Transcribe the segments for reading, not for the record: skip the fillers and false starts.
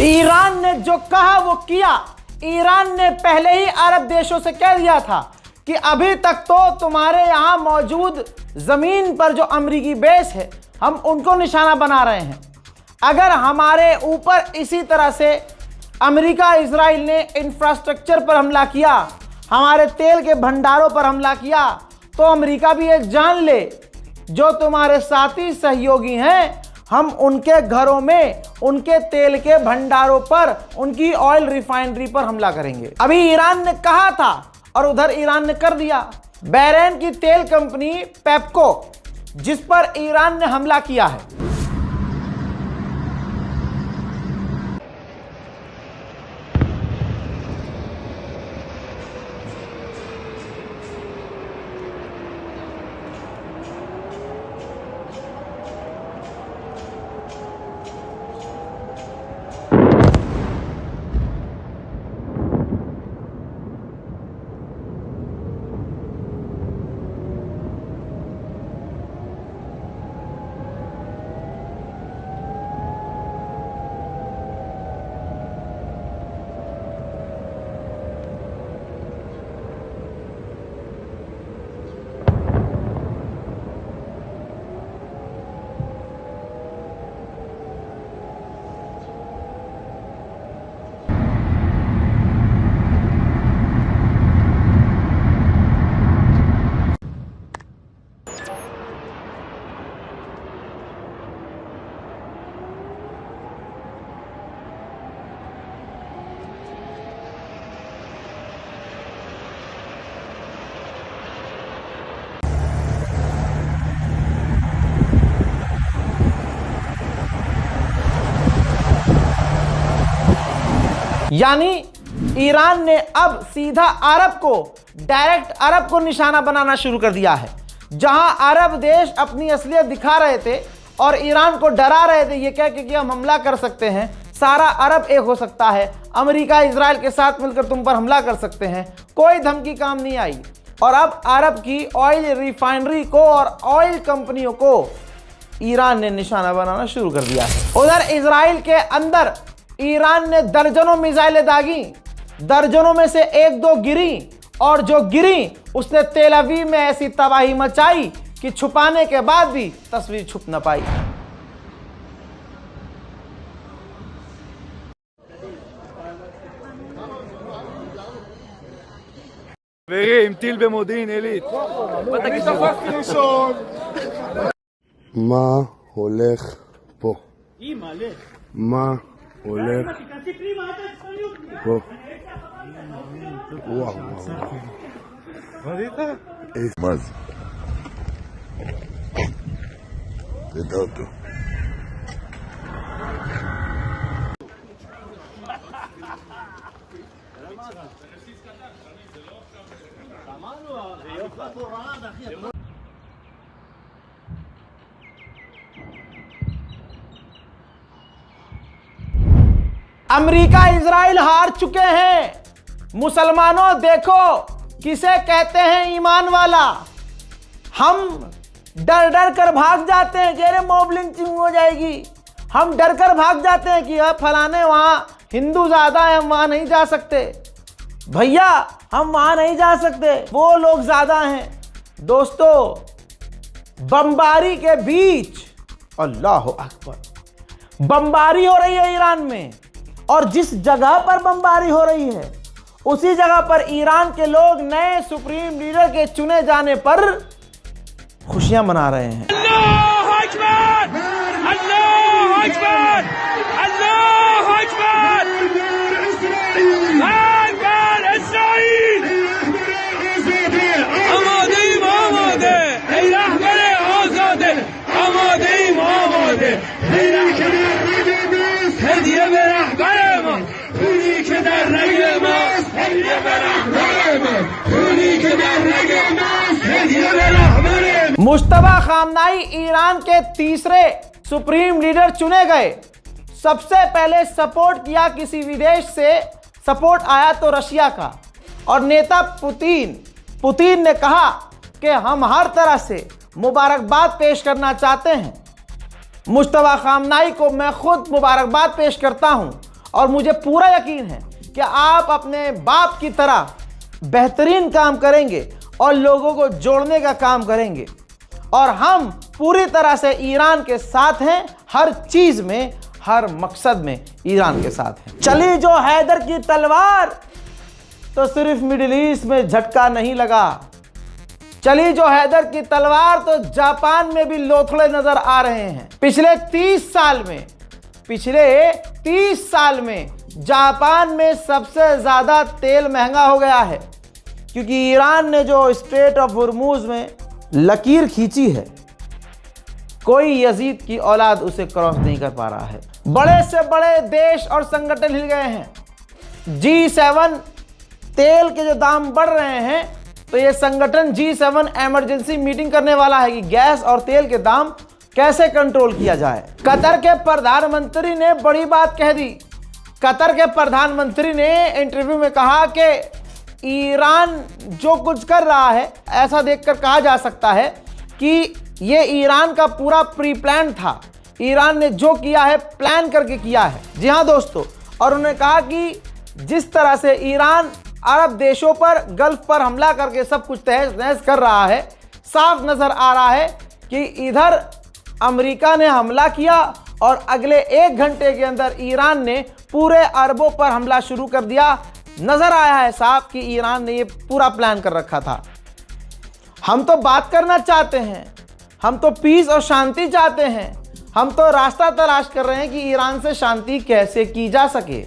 Iran ने जो कहा वो किया। ईरान ने पहले ही अरब देशों से कह दिया था कि अभी तक तो तुम्हारे यहाँ मौजूद ज़मीन पर जो अमरीकी बेस है हम उनको निशाना बना रहे हैं। अगर हमारे ऊपर इसी तरह से अमेरिका इजराइल ने इंफ्रास्ट्रक्चर पर हमला किया, हमारे तेल के भंडारों पर हमला किया, तो अमेरिका भी ये जान ले जो तुम्हारे साथी सहयोगी हैं हम उनके घरों में, उनके तेल के भंडारों पर, उनकी ऑयल रिफाइनरी पर हमला करेंगे। अभी ईरान ने कहा था और उधर ईरान ने कर दिया। बहरीन की तेल कंपनी पेप्को जिस पर ईरान ने हमला किया है, यानी ईरान ने अब सीधा अरब को, डायरेक्ट अरब को निशाना बनाना शुरू कर दिया है। जहां अरब देश अपनी असलियत दिखा रहे थे और ईरान को डरा रहे थे ये कह के कि हम हमला कर सकते हैं, सारा अरब एक हो सकता है, अमेरिका इजराइल के साथ मिलकर तुम पर हमला कर सकते हैं, कोई धमकी काम नहीं आई। और अब अरब की ऑयल रिफाइनरी को और ऑयल कंपनियों को ईरान ने निशाना बनाना शुरू कर दिया है। उधर इजराइल के अंदर ईरान ने दर्जनों मिसाइलें दागी, दर्जनों में से एक दो गिरी, और जो गिरी उसने तेल अवीव में ऐसी तबाही मचाई कि छुपाने के बाद भी तस्वीर छुप न पाई। חברים, טיל במודיעין עילית. מה הולך פה? מה הולך פה? וואו מה זה? תדע אותו. अमेरिका इजराइल हार चुके हैं। मुसलमानों देखो किसे कहते हैं ईमान वाला। हम डर डर कर भाग जाते हैं कि अरे मॉब लिंचिंग हो जाएगी, हम डर कर भाग जाते हैं कि फलाने वहां हिंदू ज्यादा है हम वहां नहीं जा सकते। भैया हम वहां नहीं जा सकते, वो लोग ज्यादा हैं। दोस्तों बमबारी के बीच, अल्लाह अकबर, बमबारी हो रही है ईरान में, और जिस जगह पर बमबारी हो रही है उसी जगह पर ईरान के लोग नए सुप्रीम लीडर के चुने जाने पर खुशियां मना रहे हैं। अल्लाह अकबर, अल्लाह अकबर, अल्लाह अकबर, अकबर इस्राइल, आमादेim आमादे, ey rahber azade, आमादेim आमादे, ey rahber hediye ve rahberman, uni ke dar rage mas, hediye ve rahberman, uni ke dar rage mas, hediye ve rahberman। Mushtaba खामनाई Iran के तीसरे सुप्रीम लीडर चुने गए। सबसे पहले सपोर्ट किया किसी विदेश से, सपोर्ट आया तो रशिया का, और नेता पुतिन ने कहा कि हम हर तरह से मुबारकबाद पेश करना चाहते हैं। मुश्तबा खामनाई को मैं खुद मुबारकबाद पेश करता हूं और मुझे पूरा यकीन है कि आप अपने बाप की तरह बेहतरीन काम करेंगे और लोगों को जोड़ने का काम करेंगे। और हम पूरी तरह से ईरान के साथ हैं, हर चीज में, हर मकसद में ईरान के साथ हैं। चली जो हैदर की तलवार, तो सिर्फ मिडिल ईस्ट में झटका नहीं लगा, चली जो हैदर की तलवार तो जापान में भी लोथड़े नजर आ रहे हैं। पिछले 30 साल में जापान में सबसे ज्यादा तेल महंगा हो गया है, क्योंकि ईरान ने जो स्ट्रेट ऑफ हुर्मुज में लकीर खींची है, कोई यजीद की औलाद उसे क्रॉस नहीं कर पा रहा है। बड़े से बड़े देश और संगठन हिल गए हैं। G7 तेल के जो दाम बढ़ रहे हैं, तो ये संगठन G7 इमरजेंसी मीटिंग करने वाला है कि गैस और तेल के दाम कैसे कंट्रोल किया जाए। कतर के प्रधानमंत्री ने बड़ी बात कह दी। कतर के प्रधानमंत्री ने इंटरव्यू में कहा कि ईरान जो कुछ कर रहा है, ऐसा देखकर कहा जा सकता है कि ये ईरान का पूरा प्री प्लान था। ईरान ने जो किया है प्लान करके किया है। जी हाँ दोस्तों, और उन्होंने कहा कि जिस तरह से ईरान अरब देशों पर, गल्फ पर हमला करके सब कुछ तहस नहस कर रहा है, साफ नजर आ रहा है कि इधर अमेरिका ने हमला किया और अगले 1 घंटे के अंदर ईरान ने पूरे अरबों पर हमला शुरू कर दिया। नजर आया है साफ कि ईरान ने ये पूरा प्लान कर रखा था। हम तो बात करना चाहते हैं, हम तो पीस और शांति चाहते हैं, हम तो रास्ता तलाश कर रहे हैं कि ईरान से शांति कैसे की जा सके।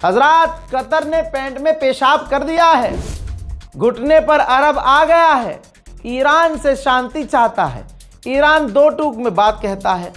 हजरात, कतर ने पैंट में पेशाब कर दिया है, घुटने पर अरब आ गया है, ईरान से शांति चाहता है। ईरान 2 टूक में बात कहता है,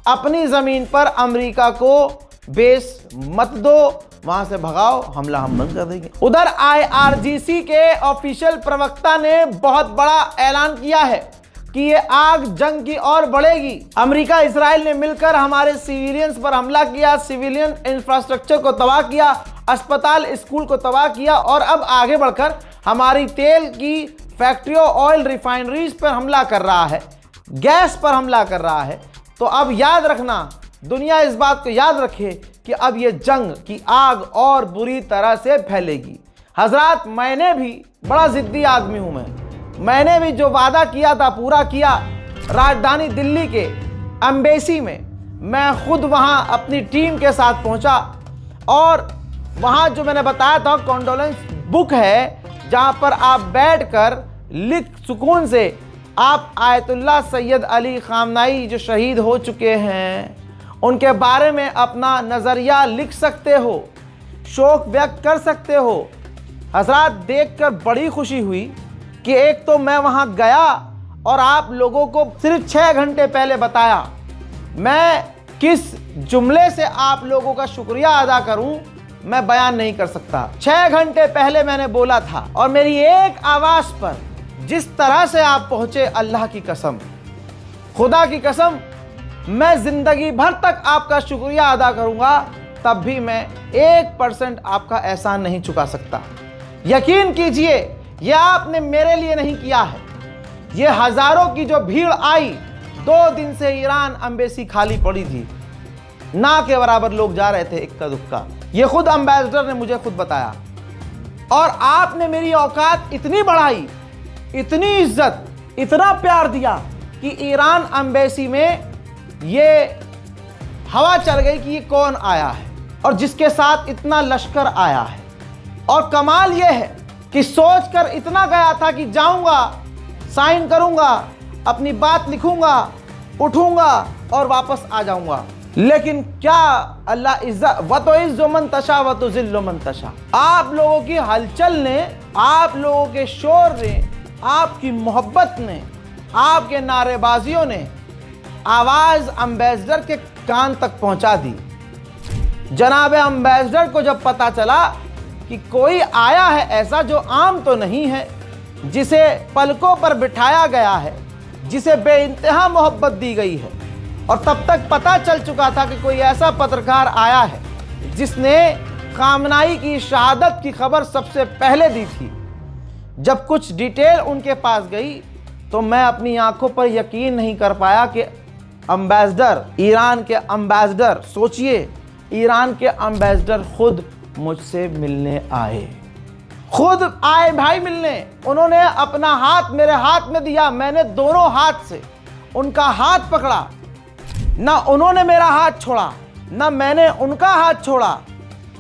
अपनी ज़मीन पर अमेरिका को बेस मत दो, वहां से भगाओ, हमला हम बंद कर देंगे। उधर IRGC के ऑफिशियल प्रवक्ता ने बहुत बड़ा ऐलान किया है कि ये आग जंग की ओर बढ़ेगी। अमेरिका इजराइल ने मिलकर हमारे सिविलियंस पर हमला किया, सिविलियन इंफ्रास्ट्रक्चर को तबाह किया, अस्पताल स्कूल को तबाह किया और अब आगे बढ़कर हमारी तेल की फैक्ट्रियों, ऑयल रिफाइनरीज पर हमला कर रहा है, गैस पर हमला कर रहा है। तो अब याद रखना, दुनिया इस बात को याद रखे कि अब ये जंग की आग और बुरी तरह से फैलेगी। हजरात, मैंने भी बड़ा जिद्दी आदमी हूं, मैंने भी जो वादा किया था पूरा किया। राजधानी दिल्ली के एम्बेसी में मैं खुद वहां अपनी टीम के साथ पहुंचा और वहां जो मैंने बताया था कॉन्डोलेंस बुक है, जहां पर आप बैठकर लिख सुकून से आप आयतुल्लाह सैयद अली खामनाई जो शहीद हो चुके हैं उनके बारे में अपना नज़रिया लिख सकते हो, शोक व्यक्त कर सकते हो। हजरात, देखकर बड़ी खुशी हुई कि एक तो मैं वहां गया और आप लोगों को सिर्फ 6 घंटे पहले बताया। मैं किस जुमले से आप लोगों का शुक्रिया अदा करूं, मैं बयान नहीं कर सकता। 6 घंटे पहले मैंने बोला था और मेरी एक आवाज़ पर जिस तरह से आप पहुंचे, अल्लाह की कसम, खुदा की कसम, मैं जिंदगी भर तक आपका शुक्रिया अदा करूंगा, तब भी मैं 1% आपका एहसान नहीं चुका सकता। यकीन कीजिए, यह आपने मेरे लिए नहीं किया है। ये हजारों की जो भीड़ आई, 2 दिन से ईरान एम्बेसी खाली पड़ी थी, ना के बराबर लोग जा रहे थे इक्का दुक्का। ये खुद एम्बेसडर ने मुझे खुद बताया। और आपने मेरी औकात इतनी बढ़ाई, इतनी इज्जत, इतना प्यार दिया कि ईरान एम्बेसी में ये हवा चल गई कि ये कौन आया है और जिसके साथ इतना लश्कर आया है। और कमाल ये है कि सोचकर इतना गया था कि जाऊंगा, साइन करूंगा, अपनी बात लिखूंगा, उठूंगा और वापस आ जाऊंगा। लेकिन क्या अल्लाह इज्जत व तो इज़्ज़ु मन तशा व तो ज़िल्लु मन तशा। आप लोगों की हलचल ने, आप लोगों के शोर ने, आपकी मोहब्बत ने, आपके नारेबाजियों ने आवाज़ एम्बेसडर के कान तक पहुंचा दी। जनाब एम्बेसडर को जब पता चला कि कोई आया है ऐसा जो आम तो नहीं है, जिसे पलकों पर बिठाया गया है, जिसे बेइंतहा मोहब्बत दी गई है, और तब तक पता चल चुका था कि कोई ऐसा पत्रकार आया है जिसने खामनाई की शहादत की खबर सबसे पहले दी थी। जब कुछ डिटेल उनके पास गई तो मैं अपनी आंखों पर यकीन नहीं कर पाया कि एम्बेसडर, ईरान के एम्बेसडर, सोचिए ईरान के एम्बेसडर खुद मुझसे मिलने आए, खुद आए भाई मिलने। उन्होंने अपना हाथ मेरे हाथ में दिया, मैंने दोनों हाथ से उनका हाथ पकड़ा, ना उन्होंने मेरा हाथ छोड़ा ना मैंने उनका हाथ छोड़ा।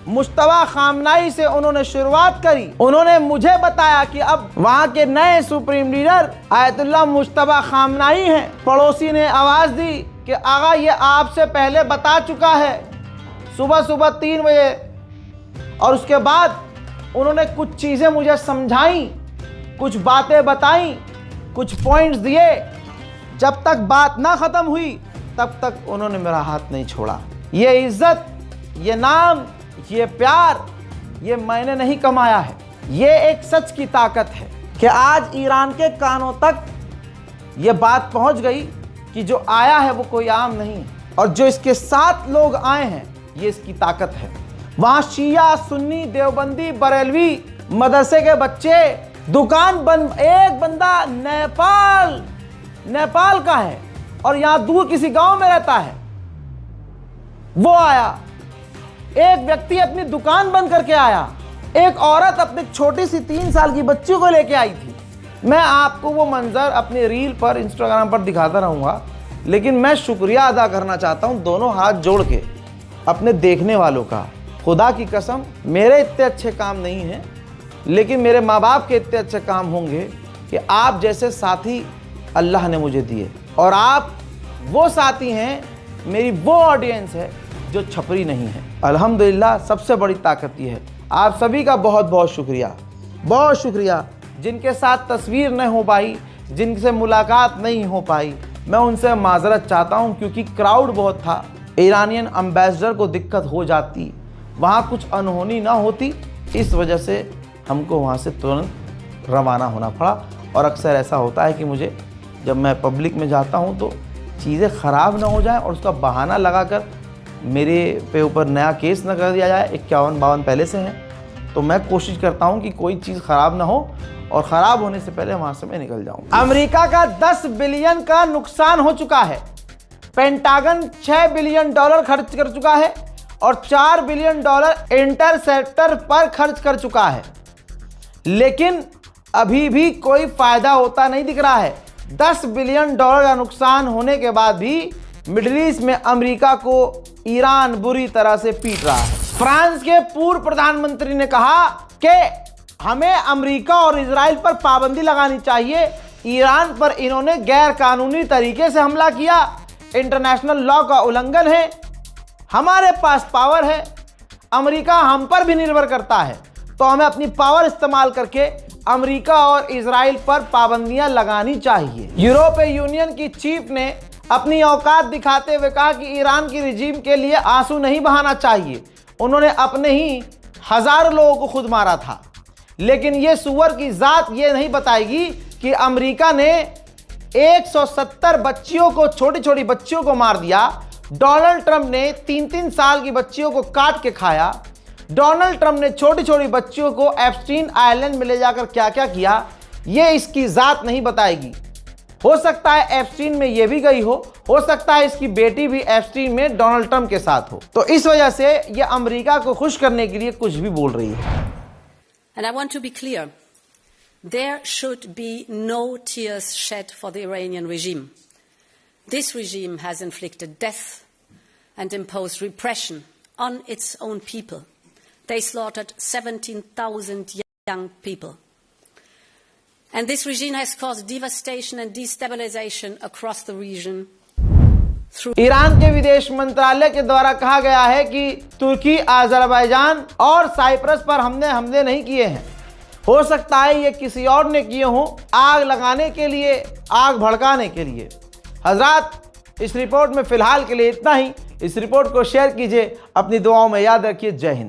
मुश्तबा खामनाई से उन्होंने शुरुआत करी। उन्होंने मुझे बताया कि अब वहां के नए सुप्रीम लीडर आयतुल्लाह मुश्तबा खामनाई हैं। पड़ोसी ने आवाज दी कि आगा ये आपसे पहले बता चुका है, सुबह सुबह 3 बजे। और उसके बाद उन्होंने कुछ चीज़ें मुझे समझाई, कुछ बातें बताई, कुछ पॉइंट्स दिए। जब तक बात ना ख़त्म हुई तब तक उन्होंने मेरा हाथ नहीं छोड़ा। ये इज़्ज़त, ये नाम, ये प्यार, ये मैंने नहीं कमाया है। ये एक सच की ताकत है कि आज ईरान के कानों तक ये बात पहुंच गई कि जो आया है वो कोई आम नहीं है, और जो इसके साथ लोग आए हैं ये इसकी ताकत है। वहाँ शिया, सुन्नी, देवबंदी, बरेलवी मदरसे के बच्चे, दुकान बंद। एक बंदा नेपाल का है और यहाँ दूर किसी गांव में रहता है, वो आया। एक व्यक्ति अपनी दुकान बंद करके आया। एक औरत अपनी छोटी सी 3 साल की बच्ची को लेके आई थी। मैं आपको वो मंजर अपनी रील पर, इंस्टाग्राम पर दिखाता रहूँगा, लेकिन मैं शुक्रिया अदा करना चाहता हूँ दोनों हाथ जोड़ के अपने देखने वालों का। खुदा की कसम, मेरे इतने अच्छे काम नहीं हैं, लेकिन मेरे माँ बाप के इतने अच्छे काम होंगे कि आप जैसे साथी अल्लाह ने मुझे दिए। और आप वो साथी हैं, मेरी वो ऑडियंस है जो छपरी नहीं है। अल्हम्दुलिल्लाह, सबसे बड़ी ताकत ये है। आप सभी का बहुत बहुत शुक्रिया, बहुत शुक्रिया। जिनके साथ तस्वीर नहीं हो पाई, जिनसे मुलाकात नहीं हो पाई, मैं उनसे माजरत चाहता हूँ, क्योंकि क्राउड बहुत था। ईरानियन एम्बेसडर को दिक्कत हो जाती, वहाँ कुछ अनहोनी ना होती, इस वजह से हमको वहाँ से तुरंत रवाना होना पड़ा। और अक्सर ऐसा होता है कि मुझे जब मैं पब्लिक में जाता हूँ तो चीज़ें ख़राब ना हो जाएं और उसका बहाना लगाकर मेरे पे ऊपर नया केस न कर दिया जाए। 51-52 पहले से हैं, तो मैं कोशिश करता हूँ कि कोई चीज़ ख़राब ना हो, और ख़राब होने से पहले वहाँ से मैं निकल जाऊँ। अमेरिका का 10 बिलियन का नुकसान हो चुका है। पेंटागन $6 बिलियन खर्च कर चुका है और $4 बिलियन इंटरसेप्टर पर खर्च कर चुका है, लेकिन अभी भी कोई फायदा होता नहीं दिख रहा है। $10 बिलियन का नुकसान होने के बाद भी मिडिल ईस्ट में अमेरिका को ईरान बुरी तरह से पीट रहा है। फ्रांस के पूर्व प्रधानमंत्री ने कहा कि हमें अमेरिका और इजराइल पर पाबंदी लगानी चाहिए। ईरान पर इन्होंने गैर कानूनी तरीके से हमला किया, इंटरनेशनल लॉ का उल्लंघन है। हमारे पास पावर है, अमेरिका हम पर भी निर्भर करता है, तो हमें अपनी पावर इस्तेमाल करके अमेरिका और इजराइल पर पाबंदियां लगानी चाहिए। यूरोपीय यूनियन की चीफ ने अपनी औकात दिखाते हुए कहा कि ईरान की रिजीम के लिए आंसू नहीं बहाना चाहिए। उन्होंने अपने ही हजारों लोगों को खुद मारा था, लेकिन ये सुअर की जात ये नहीं बताएगी कि अमेरिका ने 170 बच्चियों को, छोटी छोटी बच्चियों को मार दिया। डोनाल्ड ट्रंप ने 3-3 साल की बच्चियों को काट के खाया। डोनाल्ड ट्रंप ने छोटी छोटी बच्चियों को एप्स्टीन आइलैंड में ले जाकर क्या क्या किया, ये इसकी जात नहीं बताएगी। हो सकता है एप्स्टीन में ये भी गई हो सकता है इसकी बेटी भी एप्स्टीन में डोनाल्ड ट्रंप के साथ हो। तो इस वजह से ये अमेरिका को खुश करने के लिए कुछ भी बोल रही है। And I want to be clear, there should be no tears shed for the Iranian regime. This regime has inflicted death and imposed repression on its own people. They slaughtered 17,000 young people. And this regime has caused devastation and destabilization across the region. Iran के विदेश मंत्रालय के द्वारा कहा गया है कि तुर्की, Azerbaijan और साइप्रस पर हमने हमले नहीं किए हैं। हो सकता है ये किसी और ने किए हों, आग लगाने के लिए, आग भड़काने के लिए। हजरात, इस रिपोर्ट में फिलहाल के लिए इतना ही। इस रिपोर्ट को शेयर कीजिए, अपनी दुआओं में याद रखिए। जय हिंद।